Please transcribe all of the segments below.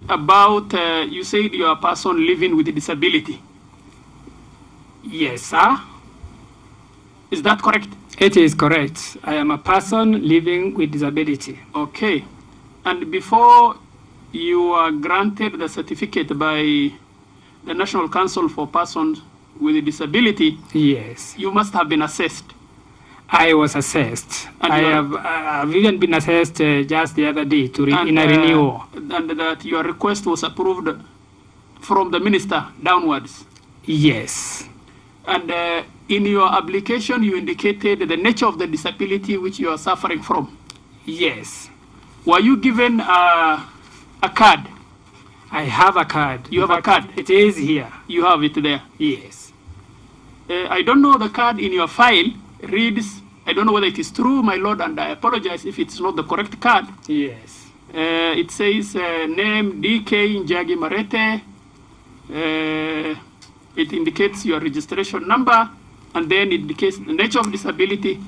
about, you said you are a person living with a disability. Yes, sir. Is that correct? It is correct. I am a person living with disability. Okay. And before you are granted the certificate by the National Council for Persons with a Disability, yes, you must have been assessed. I was assessed. And I've even been assessed just the other day in a renewal. And that your request was approved from the minister downwards. Yes. And in your application, you indicated the nature of the disability which you are suffering from. Yes. Were you given a card? I have a card. You have a card? It is here. You have it there? Yes. I don't know, the card in your file reads, I don't know whether it is true, my lord, and I apologize if it's not the correct card. Yes. It says name DK Njagi Marete. It indicates your registration number, and then it indicates the nature of disability,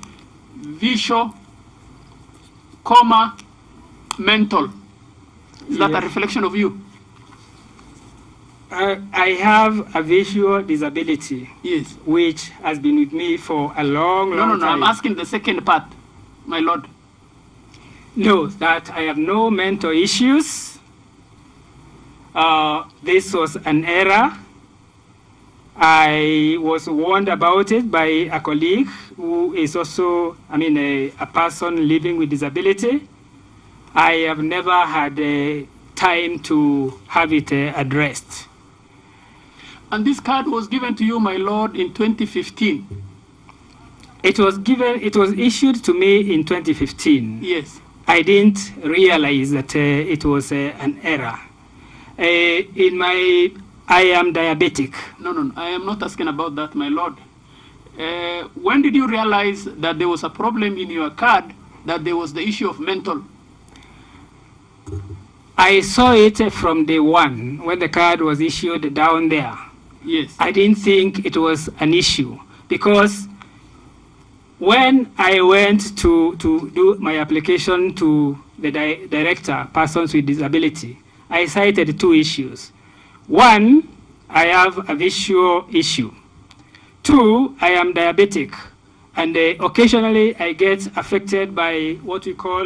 visual, comma, mental. Is that a reflection of you? I have a visual disability. Yes. Which has been with me for a long time. No, I'm asking the second part, my lord. No, that I have no mental issues. This was an error. I was warned about it by a colleague who is also, a person living with disability. I have never had time to have it addressed. And this card was given to you, my lord, in 2015. It was issued to me in 2015. Yes. I didn't realize that it was an error. I am diabetic. No, I am not asking about that, my lord. When did you realize that there was a problem in your card, that there was the issue of mental? I saw it from day one when the card was issued down there. Yes. I didn't think it was an issue because when I went to do my application to the director, persons with disability, I cited two issues. One, I have a visual issue. Two, I am diabetic, and occasionally I get affected by what we call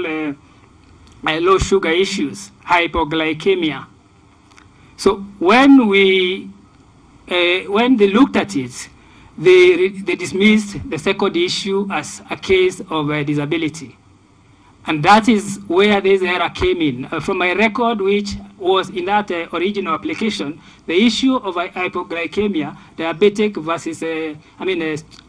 low sugar issues, hypoglycemia. So when they looked at it, they dismissed the second issue as a case of disability. And that is where this error came in. From my record, which was in that original application, the issue of hypoglycemia, diabetic versus,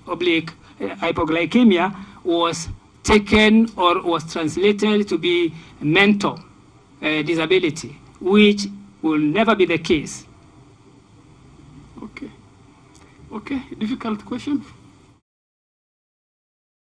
oblique hypoglycemia, was taken or was translated to be mental disability, which will never be the case. Okay, difficult question.